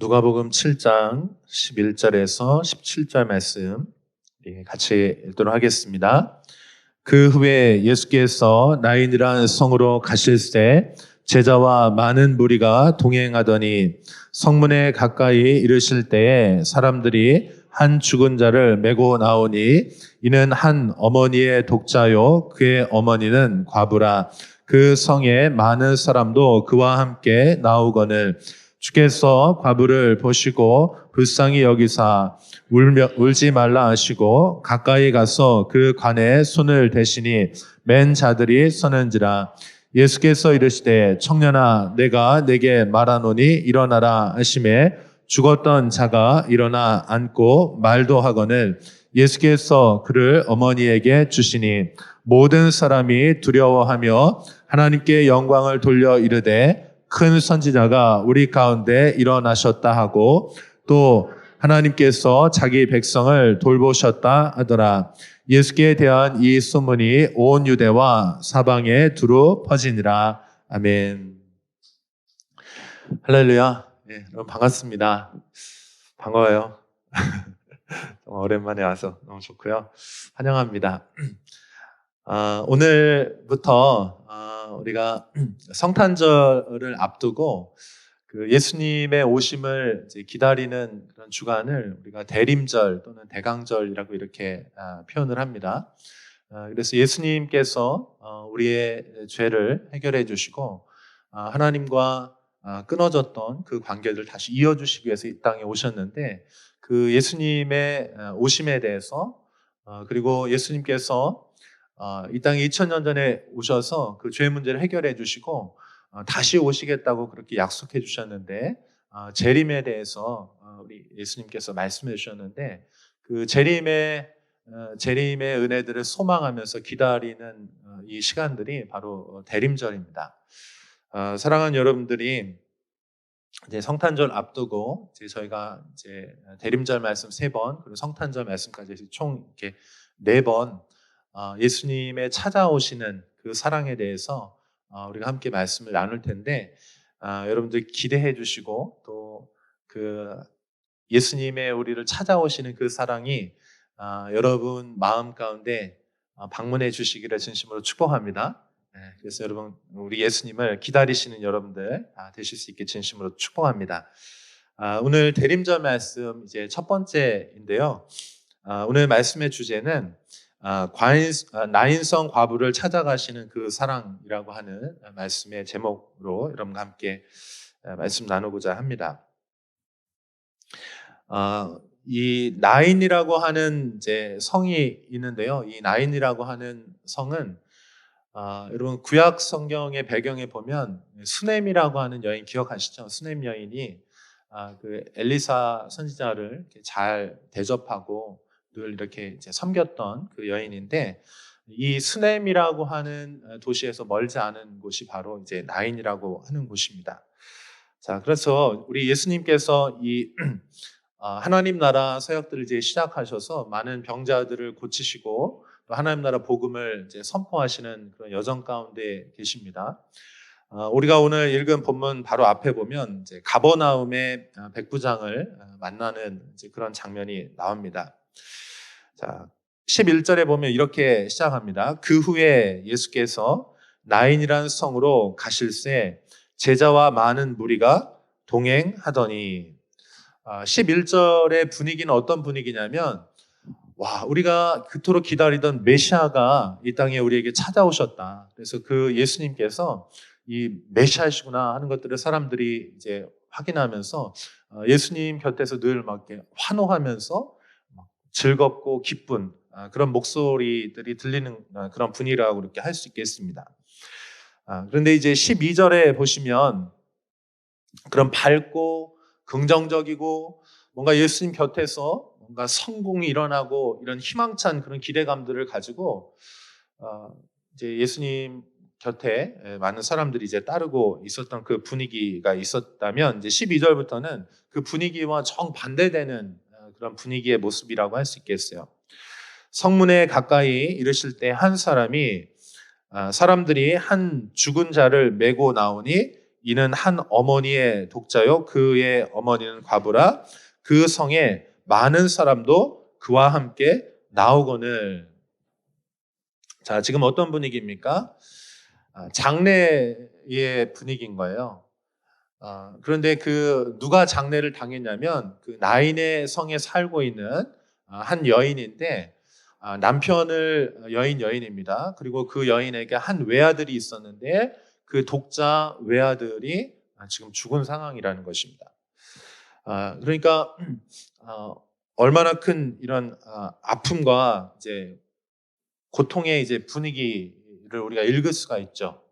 누가복음 7장 11절에서 17절 말씀 같이 읽도록 하겠습니다. 그 후에 예수께서 나인이라는 성으로 가실새 제자와 많은 무리가 동행하더니 성문에 가까이 이르실 때에 사람들이 한 죽은 자를 메고 나오니 이는 한 어머니의 독자요 그의 어머니는 과부라. 그 성에 많은 사람도 그와 함께 나오거늘 주께서 과부를 보시고 불쌍히 여기사 울지 말라 하시고 가까이 가서 그 관에 손을 대시니 맨 자들이 서는지라. 예수께서 이르시되 청년아 내가 내게 말하노니 일어나라 하시매 죽었던 자가 일어나 앉고 말도 하거늘 예수께서 그를 어머니에게 주시니 모든 사람이 두려워하며 하나님께 영광을 돌려 이르되 큰 선지자가 우리 가운데 일어나셨다 하고 또 하나님께서 자기 백성을 돌보셨다 하더라. 예수께 대한 이 소문이 온 유대와 사방에 두루 퍼지니라. 아멘. 할렐루야. 네, 여러분 반갑습니다. 반가워요. 정말 오랜만에 와서 너무 좋고요. 환영합니다. 오늘부터 우리가 성탄절을 앞두고 그 예수님의 오심을 이제 기다리는 그런 주간을 우리가 대림절 또는 대강절이라고 이렇게 표현을 합니다. 그래서 예수님께서 우리의 죄를 해결해 주시고 하나님과 끊어졌던 그 관계를 다시 이어주시기 위해서 이 땅에 오셨는데 그 예수님의 오심에 대해서 그리고 예수님께서 이 땅에 2000년 전에 오셔서 그 죄 문제를 해결해 주시고 다시 오시겠다고 그렇게 약속해 주셨는데 재림에 대해서 우리 예수님께서 말씀해 주셨는데 그 재림의 은혜들을 소망하면서 기다리는 이 시간들이 바로 대림절입니다. 사랑하는 여러분들이 이제 성탄절 앞두고 이제 저희가 이제 대림절 말씀 3번 그리고 성탄절 말씀까지 총 이렇게 4번 예수님의 찾아오시는 그 사랑에 대해서 우리가 함께 말씀을 나눌 텐데 여러분들 기대해 주시고 또 그 예수님의 우리를 찾아오시는 그 사랑이 여러분 마음 가운데 방문해 주시기를 진심으로 축복합니다. 그래서 여러분 우리 예수님을 기다리시는 여러분들 되실 수 있게 진심으로 축복합니다. 오늘 대림절 말씀 이제 첫 번째인데요. 오늘 말씀의 주제는 나인성 과부를 찾아가시는 그 사랑이라고 하는 말씀의 제목으로 여러분과 함께 말씀 나누고자 합니다. 이 나인이라고 하는 이제 성이 있는데요. 이 나인이라고 하는 성은 여러분 구약 성경의 배경에 보면 수넴이라고 하는 여인 기억하시죠? 수넴 여인이 그 엘리사 선지자를 이렇게 잘 대접하고 늘 이렇게 이제 섬겼던 그 여인인데 이 수넴이라고 하는 도시에서 멀지 않은 곳이 바로 이제 나인이라고 하는 곳입니다. 자, 그래서 우리 예수님께서 이 하나님 나라 사역들을 이제 시작하셔서 많은 병자들을 고치시고 또 하나님 나라 복음을 이제 선포하시는 그런 여정 가운데 계십니다. 우리가 오늘 읽은 본문 바로 앞에 보면 이제 가버나움의 백부장을 만나는 이제 그런 장면이 나옵니다. 자, 11절에 보면 이렇게 시작합니다. 그 후에 예수께서 나인이라는 성으로 가실새 제자와 많은 무리가 동행하더니 11절의 분위기는 어떤 분위기냐면 우리가 그토록 기다리던 메시아가 이 땅에 우리에게 찾아오셨다. 그래서 그 예수님께서 이 메시아시구나 하는 것들을 사람들이 이제 확인하면서 예수님 곁에서 늘 막 이렇게 환호하면서 즐겁고 기쁜 그런 목소리들이 들리는 그런 분위기라고 그렇게 할 수 있겠습니다. 그런데 이제 12절에 보시면 그런 밝고 긍정적이고 뭔가 예수님 곁에서 뭔가 성공이 일어나고 이런 희망찬 그런 기대감들을 가지고 이제 예수님 곁에 많은 사람들이 이제 따르고 있었던 그 분위기가 있었다면 이제 12절부터는 그 분위기와 정반대되는 그런 분위기의 모습이라고 할 수 있겠어요. 성문에 가까이 이르실 때 한 사람이 사람들이 한 죽은 자를 메고 나오니 이는 한 어머니의 독자요 그의 어머니는 과부라 그 성에 많은 사람도 그와 함께 나오거늘. 자, 지금 어떤 분위기입니까? 장례의 분위기인 거예요. 그런데 그 누가 장례를 당했냐면 그 나인의 성에 살고 있는 한 여인인데 남편을 여인입니다. 그리고 그 여인에게 한 외아들이 있었는데 그 독자 외아들이 지금 죽은 상황이라는 것입니다. 그러니까 얼마나 큰 이런 아픔과 이제 고통의 이제 분위기를 우리가 읽을 수가 있죠.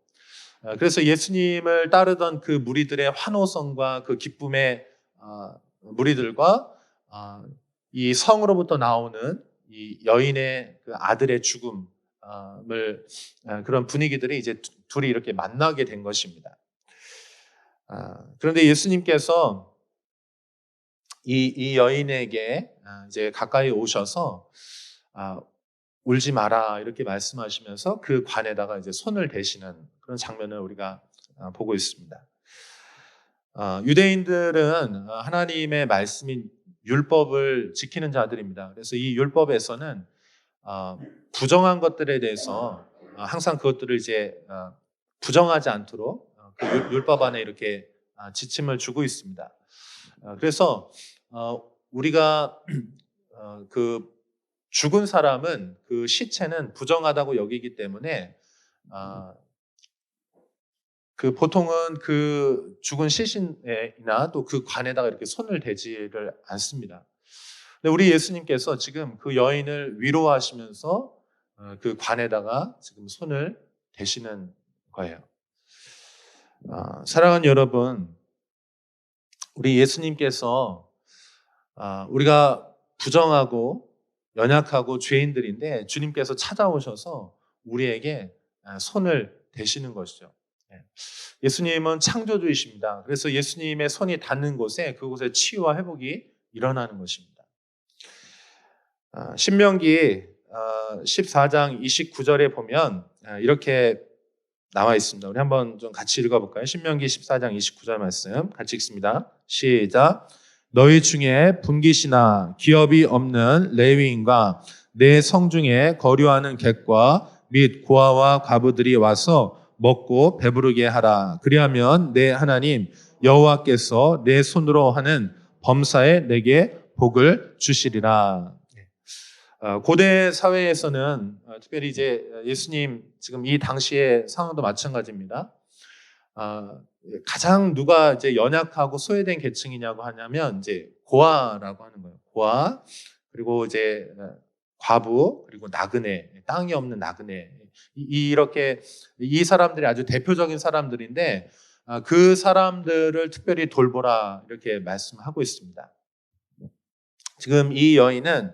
그래서 예수님을 따르던 그 무리들의 환호성과 그 기쁨의 무리들과 이 성으로부터 나오는 이 여인의 그 아들의 죽음을 그런 분위기들이 이제 둘이 이렇게 만나게 된 것입니다. 그런데 예수님께서 이 여인에게 이제 가까이 오셔서 울지 마라 이렇게 말씀하시면서 그 관에다가 이제 손을 대시는 그런 장면을 우리가 보고 있습니다. 유대인들은 하나님의 말씀인 율법을 지키는 자들입니다. 그래서 이 율법에서는 부정한 것들에 대해서 항상 그것들을 이제 부정하지 않도록 그 율법 안에 이렇게 지침을 주고 있습니다. 그래서 우리가 그 죽은 사람은 그 시체는 부정하다고 여기기 때문에 그 보통은 그 죽은 시신이나 또 그 관에다가 이렇게 손을 대지를 않습니다. 근데 우리 예수님께서 지금 그 여인을 위로하시면서 그 관에다가 지금 손을 대시는 거예요. 사랑하는 여러분, 우리 예수님께서 우리가 부정하고 연약하고 죄인들인데 주님께서 찾아오셔서 우리에게 손을 대시는 것이죠. 예수님은 창조주이십니다. 그래서 예수님의 손이 닿는 곳에 그곳에 치유와 회복이 일어나는 것입니다. 신명기 14장 29절에 보면 이렇게 나와 있습니다. 우리 한번 좀 같이 읽어볼까요? 신명기 14장 29절 말씀 같이 읽습니다. 시작. 너희 중에 분깃이나 기업이 없는 레위인과 내 성중에 거류하는 객과 및 고아와 과부들이 와서 먹고 배부르게 하라. 그리하면 내 하나님 여호와께서 내 손으로 하는 범사에 내게 복을 주시리라. 고대 사회에서는 특별히 이제 예수님 지금 이 당시의 상황도 마찬가지입니다. 가장 누가 이제 연약하고 소외된 계층이냐고 하냐면 이제 고아라고 하는 거예요. 고아 그리고 이제 과부 그리고 나그네 땅이 없는 나그네 이렇게 이 사람들이 아주 대표적인 사람들인데 그 사람들을 특별히 돌보라 이렇게 말씀하고 있습니다. 지금 이 여인은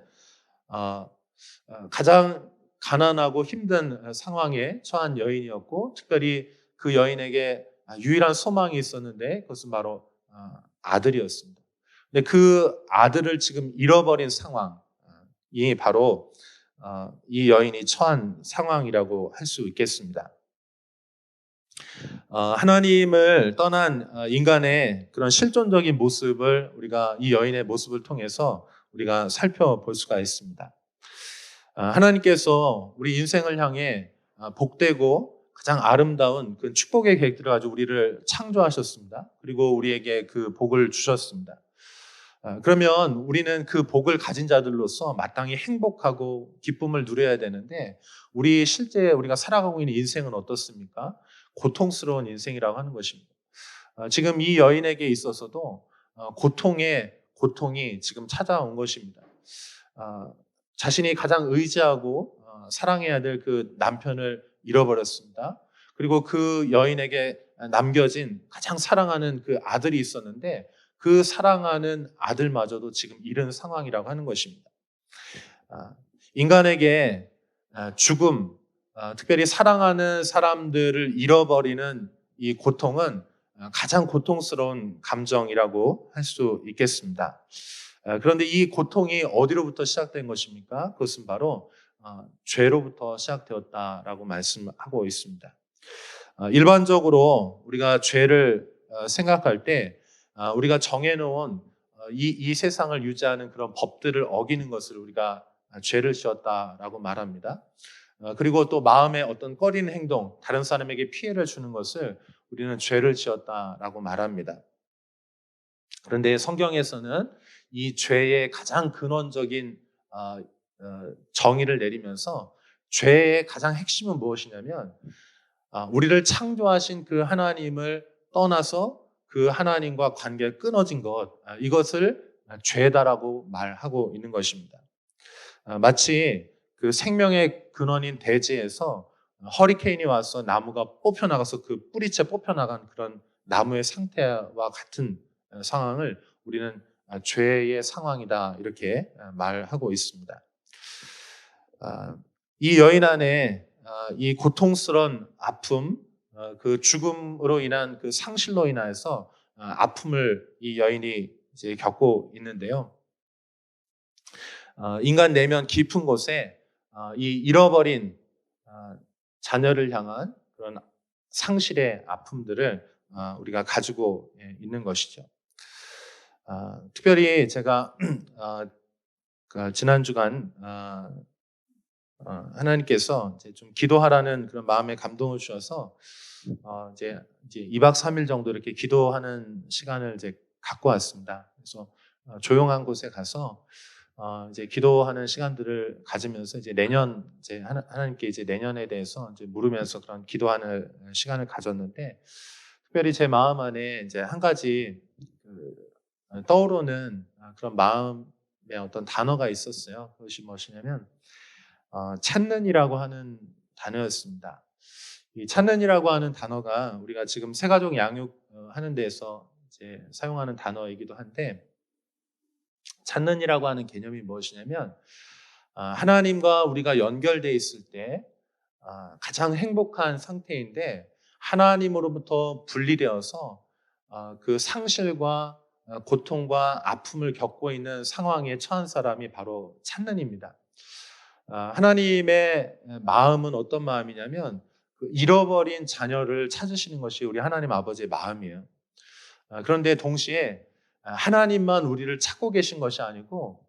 가장 가난하고 힘든 상황에 처한 여인이었고 특별히 그 여인에게 유일한 소망이 있었는데 그것은 바로 아들이었습니다. 근데 그 아들을 지금 잃어버린 상황이 바로 이 여인이 처한 상황이라고 할 수 있겠습니다. 하나님을 떠난 인간의 그런 실존적인 모습을 우리가 이 여인의 모습을 통해서 우리가 살펴볼 수가 있습니다. 하나님께서 우리 인생을 향해 복되고 가장 아름다운 그 축복의 계획들을 가지고 우리를 창조하셨습니다. 그리고 우리에게 그 복을 주셨습니다. 그러면 우리는 그 복을 가진 자들로서 마땅히 행복하고 기쁨을 누려야 되는데 실제 우리가 살아가고 있는 인생은 어떻습니까? 고통스러운 인생이라고 하는 것입니다. 지금 이 여인에게 있어서도 고통이 지금 찾아온 것입니다. 자신이 가장 의지하고 사랑해야 될 그 남편을 잃어버렸습니다. 그리고 그 여인에게 남겨진 가장 사랑하는 그 아들이 있었는데 그 사랑하는 아들마저도 지금 잃은 상황이라고 하는 것입니다. 인간에게 죽음, 특별히 사랑하는 사람들을 잃어버리는 이 고통은 가장 고통스러운 감정이라고 할 수 있겠습니다. 그런데 이 고통이 어디로부터 시작된 것입니까? 그것은 바로 죄로부터 시작되었다라고 말씀하고 있습니다. 일반적으로 우리가 죄를 생각할 때 우리가 정해놓은 이 세상을 유지하는 그런 법들을 어기는 것을 우리가 죄를 지었다라고 말합니다. 그리고 또 마음에 어떤 꺼리는 행동, 다른 사람에게 피해를 주는 것을 우리는 죄를 지었다라고 말합니다. 그런데 성경에서는 이 죄의 가장 근원적인 정의를 내리면서 죄의 가장 핵심은 무엇이냐면 우리를 창조하신 그 하나님을 떠나서 그 하나님과 관계가 끊어진 것, 이것을 죄다라고 말하고 있는 것입니다. 마치 그 생명의 근원인 대지에서 허리케인이 와서 나무가 뽑혀나가서 그 뿌리채 뽑혀나간 그런 나무의 상태와 같은 상황을 우리는 죄의 상황이다 이렇게 말하고 있습니다. 이 여인 안에 이 고통스러운 아픔, 그 죽음으로 인한 그 상실로 인하여서 아픔을 이 여인이 이제 겪고 있는데요. 인간 내면 깊은 곳에 이 잃어버린 자녀를 향한 그런 상실의 아픔들을 우리가 가지고 있는 것이죠. 특별히 제가 그 지난 주간 하나님께서 이제 좀 기도하라는 그런 마음의 감동을 주셔서 이제 2박 3일 정도 이렇게 기도하는 시간을 이제 갖고 왔습니다. 그래서 조용한 곳에 가서 이제 기도하는 시간들을 가지면서 이제 내년 이제 하나님께 이제 내년에 대해서 이제 물으면서 그런 기도하는 시간을 가졌는데 특별히 제 마음 안에 이제 한 가지 떠오르는 그런 마음의 어떤 단어가 있었어요. 그것이 무엇이냐면 찾는이라고 하는 단어였습니다. 이 찾는이라고 하는 단어가 우리가 지금 새가족 양육하는 데에서 이제 사용하는 단어이기도 한데 찾는이라고 하는 개념이 무엇이냐면 하나님과 우리가 연결되어 있을 때 가장 행복한 상태인데 하나님으로부터 분리되어서 그 상실과 고통과 아픔을 겪고 있는 상황에 처한 사람이 바로 찾는입니다. 하나님의 마음은 어떤 마음이냐면 그 잃어버린 자녀를 찾으시는 것이 우리 하나님 아버지의 마음이에요. 그런데 동시에 하나님만 우리를 찾고 계신 것이 아니고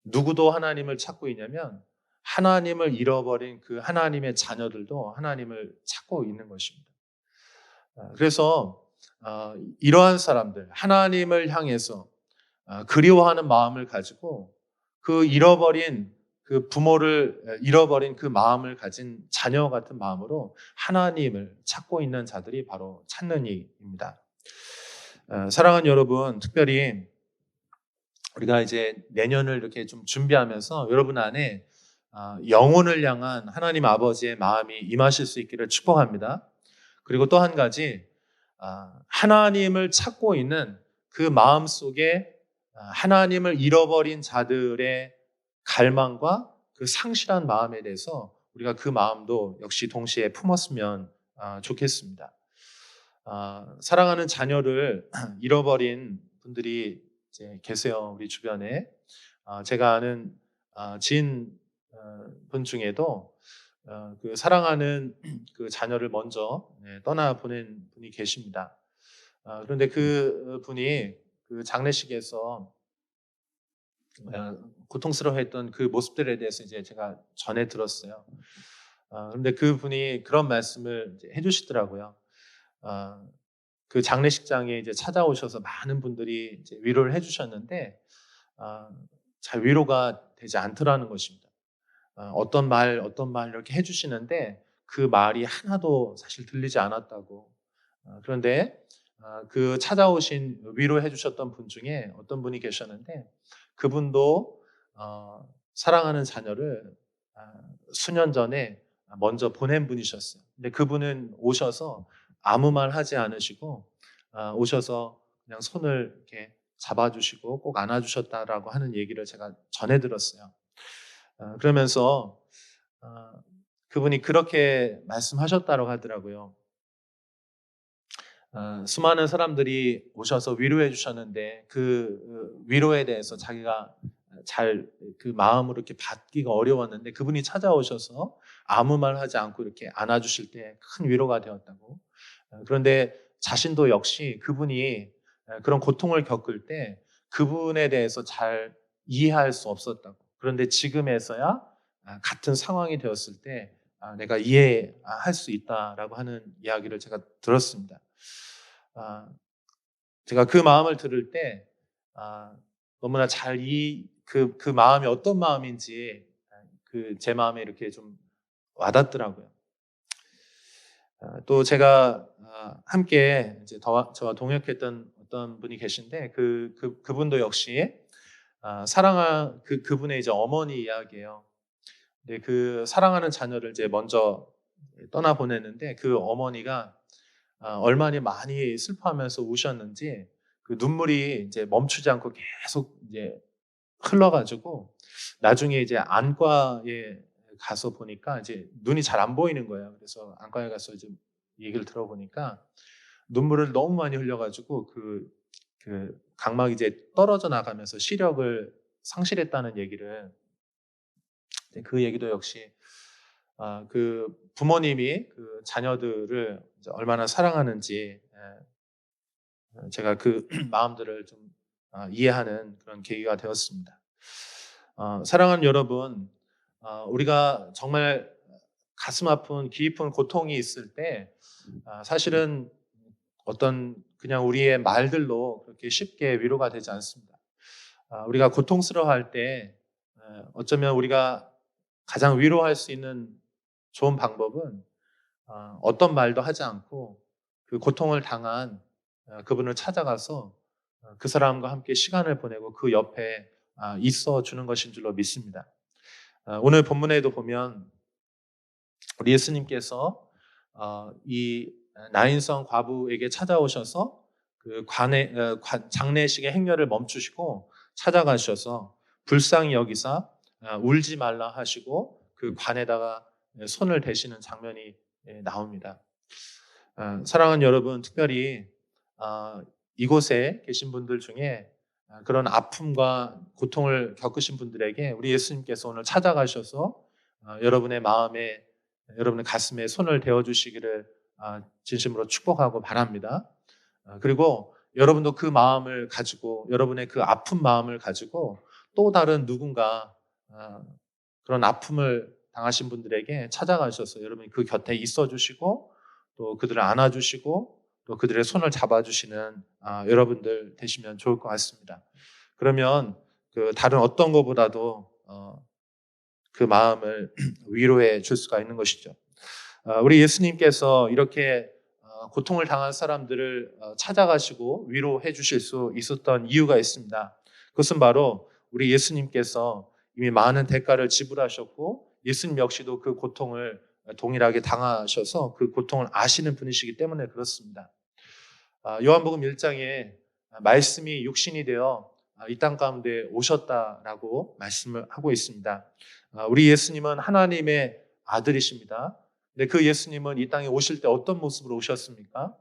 누구도 하나님을 찾고 있냐면 하나님을 잃어버린 그 하나님의 자녀들도 하나님을 찾고 있는 것입니다. 그래서 이러한 사람들, 하나님을 향해서 그리워하는 마음을 가지고 그 잃어버린 그 부모를 잃어버린 그 마음을 가진 자녀 같은 마음으로 하나님을 찾고 있는 자들이 바로 찾는 이입니다. 사랑하는 여러분, 특별히 우리가 이제 내년을 이렇게 좀 준비하면서 여러분 안에 영혼을 향한 하나님 아버지의 마음이 임하실 수 있기를 축복합니다. 그리고 또 한 가지 하나님을 찾고 있는 그 마음 속에 하나님을 잃어버린 자들의 갈망과 그 상실한 마음에 대해서 우리가 그 마음도 역시 동시에 품었으면 좋겠습니다. 사랑하는 자녀를 잃어버린 분들이 이제 계세요. 우리 주변에. 제가 아는 지인 분 중에도 그 사랑하는 그 자녀를 먼저 떠나 보낸 분이 계십니다. 그런데 그 분이 그 장례식에서 고통스러워했던 그 모습들에 대해서 이제 제가 전해 들었어요. 그런데 그 분이 그런 말씀을 이제 해주시더라고요. 그 장례식장에 이제 찾아오셔서 많은 분들이 이제 위로를 해주셨는데 잘 위로가 되지 않더라는 것입니다. 어떤 말 이렇게 해주시는데 그 말이 하나도 사실 들리지 않았다고. 그런데 그 찾아오신 위로해 주셨던 분 중에 어떤 분이 계셨는데 그분도 사랑하는 자녀를 수년 전에 먼저 보낸 분이셨어요. 근데 그분은 오셔서 아무 말 하지 않으시고 오셔서 그냥 손을 이렇게 잡아주시고 꼭 안아주셨다라고 하는 얘기를 제가 전해 들었어요. 그러면서 그분이 그렇게 말씀하셨다고 하더라고요. 수많은 사람들이 오셔서 위로해 주셨는데 그 위로에 대해서 자기가 잘 그 마음으로 이렇게 받기가 어려웠는데 그분이 찾아오셔서 아무 말 하지 않고 이렇게 안아주실 때 큰 위로가 되었다고. 그런데 자신도 역시 그분이 그런 고통을 겪을 때 그분에 대해서 잘 이해할 수 없었다고. 그런데 지금에서야 같은 상황이 되었을 때 내가 이해할 수 있다라고 하는 이야기를 제가 들었습니다. 아, 제가 그 마음을 들을 때 너무나 잘 그 마음이 어떤 마음인지 그 제 마음에 이렇게 좀 와닿더라고요. 또 제가 함께 이제 저와 동역했던 어떤 분이 계신데 그분도 역시 그분의 이제 어머니 이야기예요. 근데 그 사랑하는 자녀를 이제 먼저 떠나 보냈는데 그 어머니가 얼마나 많이 슬퍼하면서 우셨는지 그 눈물이 이제 멈추지 않고 계속 이제 흘러가지고 나중에 이제 안과에 가서 보니까 이제 눈이 잘 안 보이는 거예요. 그래서 안과에 가서 이제 얘기를 들어보니까 눈물을 너무 많이 흘려가지고 그 각막이 이제 떨어져 나가면서 시력을 상실했다는 얘기를 그 얘기도 역시 그 부모님이 그 자녀들을 이제 얼마나 사랑하는지 제가 그 마음들을 좀 이해하는 그런 계기가 되었습니다. 사랑하는 여러분, 우리가 정말 가슴 아픈 깊은 고통이 있을 때 사실은 어떤 그냥 우리의 말들로 그렇게 쉽게 위로가 되지 않습니다. 우리가 고통스러워할 때 어쩌면 우리가 가장 위로할 수 있는 좋은 방법은 어떤 말도 하지 않고 그 고통을 당한 그분을 찾아가서 그 사람과 함께 시간을 보내고 그 옆에 있어 주는 것인 줄로 믿습니다. 오늘 본문에도 보면 우리 예수님께서 이 나인성 과부에게 찾아오셔서 그 장례식의 행렬을 멈추시고 찾아가셔서 불쌍히 여기사 울지 말라 하시고 그 관에다가 손을 대시는 장면이 나옵니다. 사랑하는 여러분, 특별히 이곳에 계신 분들 중에 그런 아픔과 고통을 겪으신 분들에게 우리 예수님께서 오늘 찾아가셔서 여러분의 마음에, 여러분의 가슴에 손을 대어주시기를 진심으로 축복하고 바랍니다. 그리고 여러분도 그 마음을 가지고, 여러분의 그 아픈 마음을 가지고 또 다른 누군가 그런 아픔을 당하신 분들에게 찾아가셔서 여러분이 그 곁에 있어 주시고 또 그들을 안아주시고 또 그들의 손을 잡아주시는 여러분들 되시면 좋을 것 같습니다. 그러면 그 다른 어떤 것보다도 그 마음을 위로해 줄 수가 있는 것이죠. 우리 예수님께서 이렇게 고통을 당한 사람들을 찾아가시고 위로해 주실 수 있었던 이유가 있습니다. 그것은 바로 우리 예수님께서 이미 많은 대가를 지불하셨고 예수님 역시도 그 고통을 동일하게 당하셔서 그 고통을 아시는 분이시기 때문에 그렇습니다. 요한복음 1장에 말씀이 육신이 되어 이 땅 가운데 오셨다라고 말씀을 하고 있습니다. 우리 예수님은 하나님의 아들이십니다. 근데 그 예수님은 이 땅에 오실 때 어떤 모습으로 오셨습니까?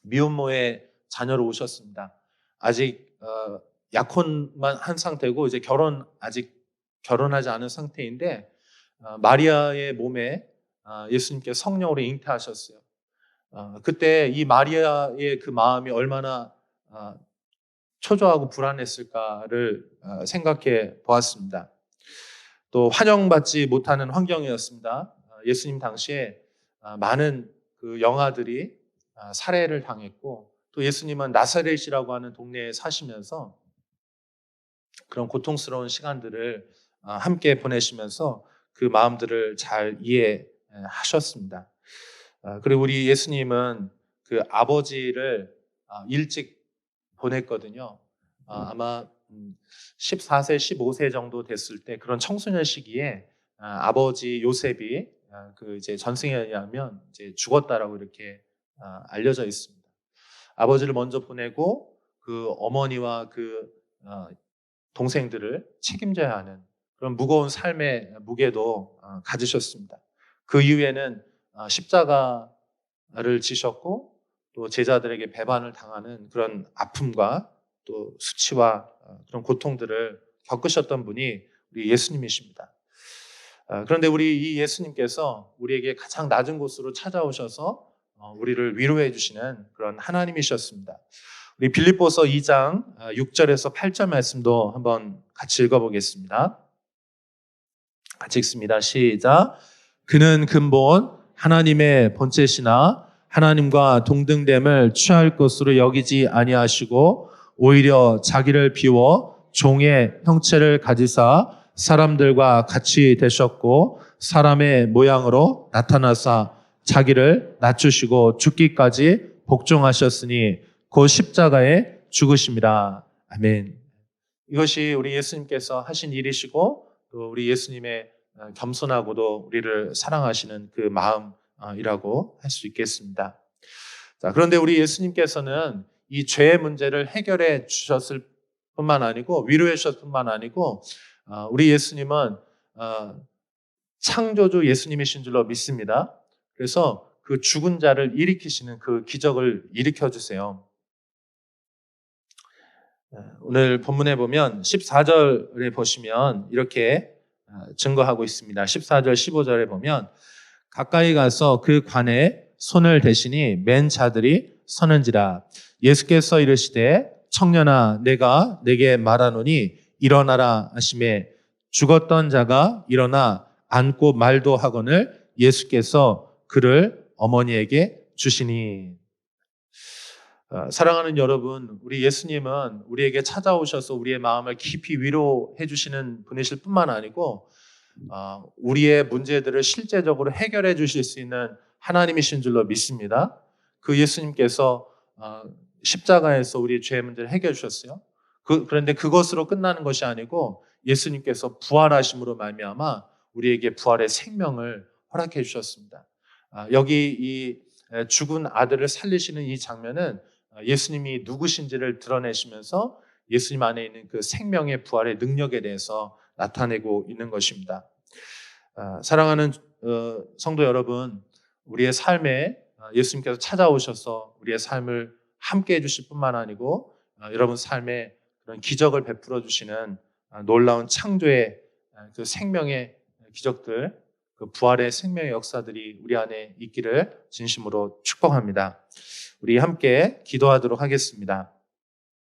미혼모의 자녀로 오셨습니다. 아직 약혼만 한 상태고 이제 아직 결혼하지 않은 상태인데 마리아의 몸에 예수님께 성령으로 잉태하셨어요. 그때 이 마리아의 그 마음이 얼마나 초조하고 불안했을까를 생각해 보았습니다. 또 환영받지 못하는 환경이었습니다. 예수님 당시에 많은 그 영아들이 살해를 당했고 또 예수님은 나사렛이라고 하는 동네에 사시면서 그런 고통스러운 시간들을 함께 보내시면서 그 마음들을 잘 이해하셨습니다. 그리고 우리 예수님은 그 아버지를 일찍 보냈거든요. 아마 14세, 15세 정도 됐을 때 그런 청소년 시기에 아버지 요셉이 그 이제 전승에 의하면 이제 죽었다라고 이렇게 알려져 있습니다. 아버지를 먼저 보내고 그 어머니와 그 동생들을 책임져야 하는 그런 무거운 삶의 무게도 가지셨습니다. 그 이후에는 십자가를 지셨고 또 제자들에게 배반을 당하는 그런 아픔과 또 수치와 그런 고통들을 겪으셨던 분이 우리 예수님이십니다. 그런데 우리 이 예수님께서 우리에게 가장 낮은 곳으로 찾아오셔서 우리를 위로해 주시는 그런 하나님이셨습니다. 우리 빌립보서 2장 6절에서 8절 말씀도 한번 같이 읽어보겠습니다. 같이 읽습니다. 시작. 그는 근본 하나님의 본체시나 하나님과 동등됨을 취할 것으로 여기지 아니하시고 오히려 자기를 비워 종의 형체를 가지사 사람들과 같이 되셨고 사람의 모양으로 나타나사 자기를 낮추시고 죽기까지 복종하셨으니 곧 십자가에 죽으심이라. 아멘. 이것이 우리 예수님께서 하신 일이시고 또 우리 예수님의 겸손하고도 우리를 사랑하시는 그 마음이라고 할 수 있겠습니다. 자, 그런데 우리 예수님께서는 이 죄의 문제를 해결해 주셨을 뿐만 아니고 위로해 주셨을 뿐만 아니고 우리 예수님은 창조주 예수님이신 줄로 믿습니다. 그래서 그 죽은 자를 일으키시는 그 기적을 일으켜 주세요. 오늘 본문에 보면 14절에 보시면 이렇게 증거하고 있습니다. 14절 15절에 보면 가까이 가서 그 관에 손을 대시니 맨 자들이 서는지라. 예수께서 이르시되 청년아 내가 내게 말하노니 일어나라 하시매 죽었던 자가 일어나 앉고 말도 하거늘 예수께서 그를 어머니에게 주시니. 사랑하는 여러분, 우리 예수님은 우리에게 찾아오셔서 우리의 마음을 깊이 위로해 주시는 분이실 뿐만 아니고 우리의 문제들을 실제적으로 해결해 주실 수 있는 하나님이신 줄로 믿습니다. 그 예수님께서 십자가에서 우리의 죄의 문제를 해결해 주셨어요. 그런데 그것으로 끝나는 것이 아니고 예수님께서 부활하심으로 말미암아 우리에게 부활의 생명을 허락해 주셨습니다. 여기 이 죽은 아들을 살리시는 이 장면은 예수님이 누구신지를 드러내시면서 예수님 안에 있는 그 생명의 부활의 능력에 대해서 나타내고 있는 것입니다. 사랑하는 성도 여러분, 우리의 삶에 예수님께서 찾아오셔서 우리의 삶을 함께 해주실 뿐만 아니고 여러분 삶에 그런 기적을 베풀어 주시는 놀라운 창조의 그 생명의 기적들, 그 부활의 생명의 역사들이 우리 안에 있기를 진심으로 축복합니다. 우리 함께 기도하도록 하겠습니다.